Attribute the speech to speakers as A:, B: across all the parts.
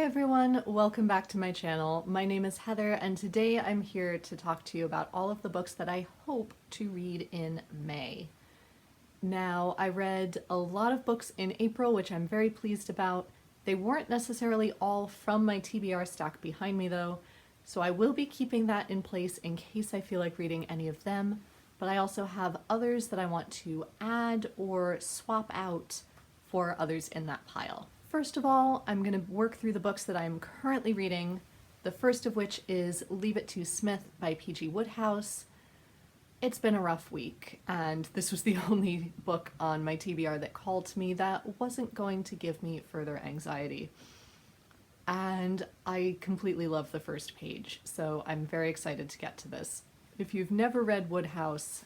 A: everyone, welcome back to my channel. My name is Heather and today I'm here to talk to you about all of the books that I hope to read in May. Now, I read a lot of books in April, which I'm very pleased about. They weren't necessarily all from my TBR stack behind me though, so I will be keeping that in place in case I feel like reading any of them, but I also have others that I want to add or swap out for others in that pile. First of all, I'm going to work through the books that I'm currently reading, the first of which is Leave It to Smith by P.G. Wodehouse. It's been a rough week, and this was the only book on my TBR that called to me that wasn't going to give me further anxiety. And I completely love the first page, so I'm very excited to get to this. If you've never read Wodehouse,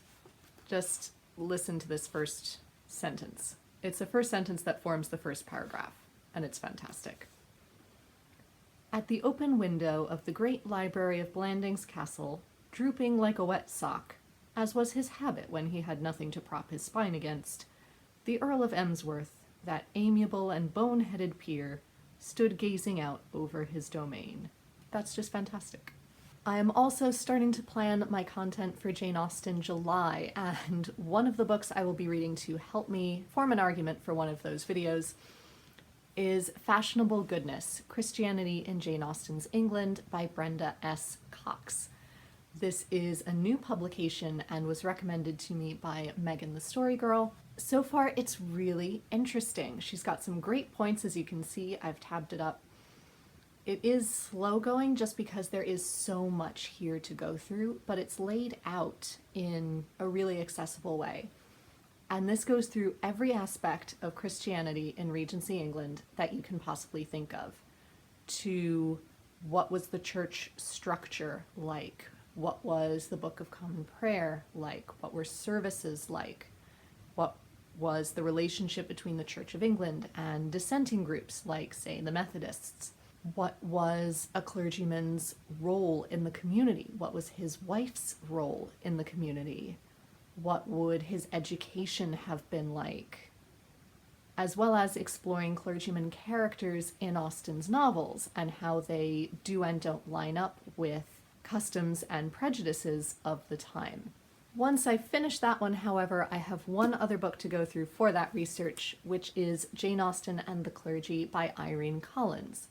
A: just listen to this first sentence. It's the first sentence that forms the first paragraph, and it's fantastic. At the open window of the great library of Blandings Castle, drooping like a wet sock, as was his habit when he had nothing to prop his spine against, the Earl of Emsworth, that amiable and bone-headed peer, stood gazing out over his domain. That's just fantastic. I am also starting to plan my content for Jane Austen July, and one of the books I will be reading to help me form an argument for one of those videos is Fashionable Goodness, Christianity in Jane Austen's England by Brenda S. Cox. This is a new publication and was recommended to me by Megan the Story Girl. So far, it's really interesting. She's got some great points, as you can see. I've tabbed it up. It is slow going just because there is so much here to go through, but it's laid out in a really accessible way. And this goes through every aspect of Christianity in Regency England that you can possibly think of, to what was the church structure like, what was the Book of Common Prayer like, what were services like, what was the relationship between the Church of England and dissenting groups like, say, the Methodists. What was a clergyman's role in the community? What was his wife's role in the community? What would his education have been like? As well as exploring clergyman characters in Austen's novels and how they do and don't line up with customs and prejudices of the time. Once I finish that one, however, I have one other book to go through for that research, which is Jane Austen and the Clergy by Irene Collins.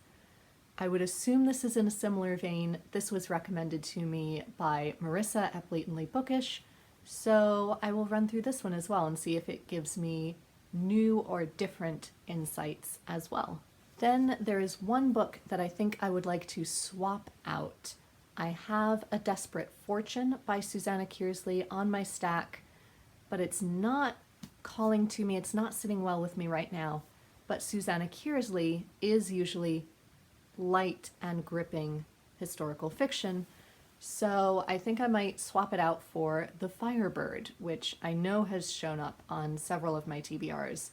A: I would assume this is in a similar vein. This was recommended to me by Marissa at Blatantly Bookish, so I will run through this one as well and see if it gives me new or different insights as well. Then there is one book that I think I would like to swap out. I have A Desperate Fortune by Susanna Kearsley on my stack, but it's not calling to me, it's not sitting well with me right now. But Susanna Kearsley is usually light and gripping historical fiction, so I think I might swap it out for The Firebird, which I know has shown up on several of my TBRs.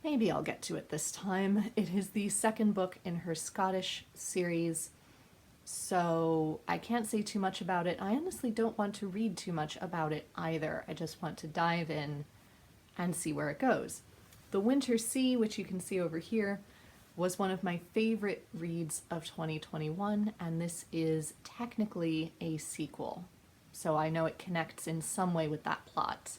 A: Maybe I'll get to it this time. It is the second book in her Scottish series, so I can't say too much about it. I honestly don't want to read too much about it either. I just want to dive in and see where it goes. The Winter Sea, which you can see over here, was one of my favorite reads of 2021, and this is technically a sequel. So I know it connects in some way with that plot,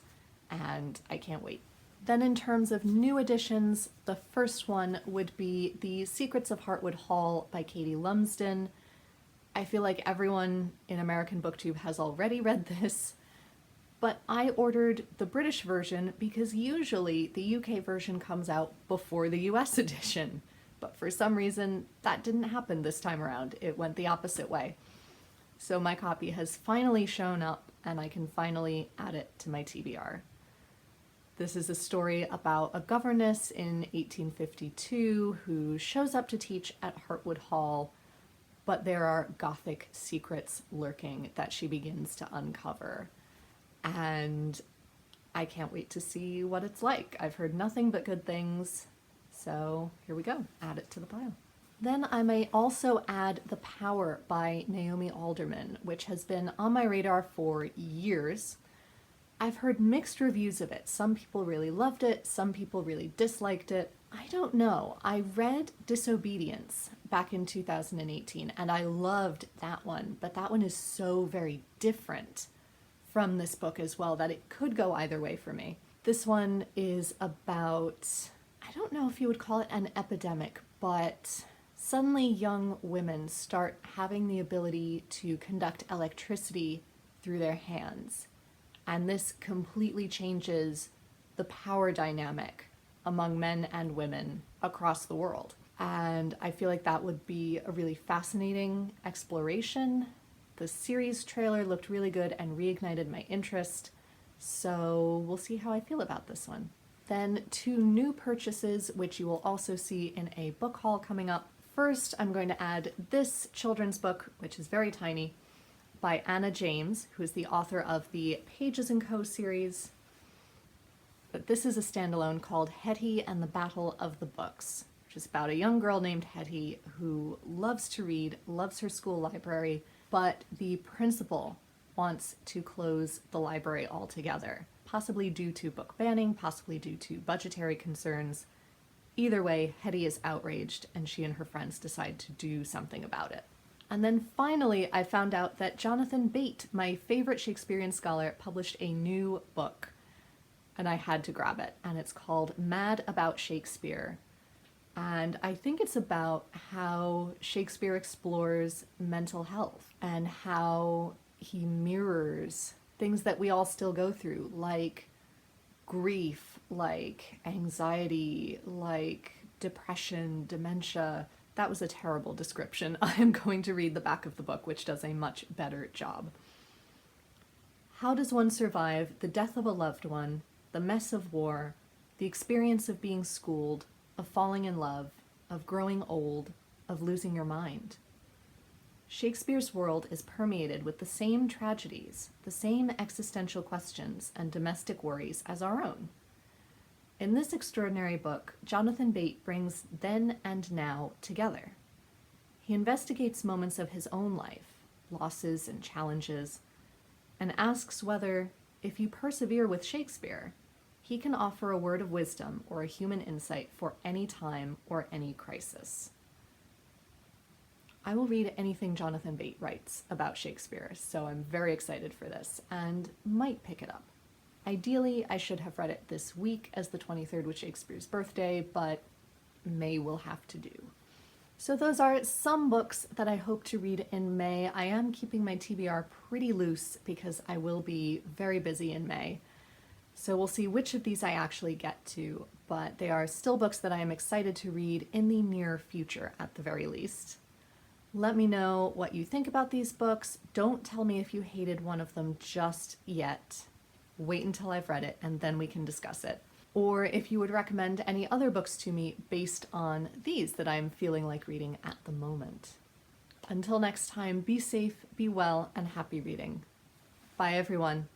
A: and I can't wait. Then in terms of new additions, the first one would be The Secrets of Heartwood Hall by Katie Lumsden. I feel like everyone in American BookTube has already read this, but I ordered the British version because usually the UK version comes out before the US edition. But for some reason, that didn't happen this time around. It went the opposite way. So my copy has finally shown up, and I can finally add it to my TBR. This is a story about a governess in 1852 who shows up to teach at Heartwood Hall, but there are Gothic secrets lurking that she begins to uncover. And I can't wait to see what it's like. I've heard nothing but good things. So here we go, add it to the pile. Then I may also add The Power by Naomi Alderman, which has been on my radar for years. I've heard mixed reviews of it. Some people really loved it, some people really disliked it. I don't know. I read Disobedience back in 2018 and I loved that one, but that one is so very different from this book as well that it could go either way for me. This one is about, I don't know if you would call it an epidemic, but suddenly young women start having the ability to conduct electricity through their hands. And this completely changes the power dynamic among men and women across the world. And I feel like that would be a really fascinating exploration. The series trailer looked really good and reignited my interest, so we'll see how I feel about this one. Then two new purchases, which you will also see in a book haul coming up. First, I'm going to add this children's book, which is very tiny, by Anna James, who is the author of the Pages & Co. series. But this is a standalone called Hetty and the Battle of the Books, which is about a young girl named Hetty who loves to read, loves her school library, but the principal wants to close the library altogether, possibly due to book banning, possibly due to budgetary concerns. Either way, Hetty is outraged and she and her friends decide to do something about it. And then finally, I found out that Jonathan Bate, my favorite Shakespearean scholar, published a new book, and I had to grab it, and it's called Mad About Shakespeare. And I think it's about how Shakespeare explores mental health and how he mirrors things that we all still go through, like grief, like anxiety, like depression, dementia. That was a terrible description. I am going to read the back of the book, which does a much better job. How does one survive the death of a loved one, the mess of war, the experience of being schooled, of falling in love, of growing old, of losing your mind? Shakespeare's world is permeated with the same tragedies, the same existential questions and domestic worries as our own. In this extraordinary book, Jonathan Bate brings then and now together. He investigates moments of his own life, losses and challenges, and asks whether, if you persevere with Shakespeare, he can offer a word of wisdom or a human insight for any time or any crisis. I will read anything Jonathan Bate writes about Shakespeare, so I'm very excited for this and might pick it up. Ideally, I should have read it this week as the 23rd was Shakespeare's birthday, but May will have to do. So those are some books that I hope to read in May. I am keeping my TBR pretty loose because I will be very busy in May. So we'll see which of these I actually get to, but they are still books that I am excited to read in the near future at the very least. Let me know what you think about these books. Don't tell me if you hated one of them just yet. Wait until I've read it and then we can discuss it. Or if you would recommend any other books to me based on these that I'm feeling like reading at the moment. Until next time, be safe, be well, and happy reading. Bye everyone.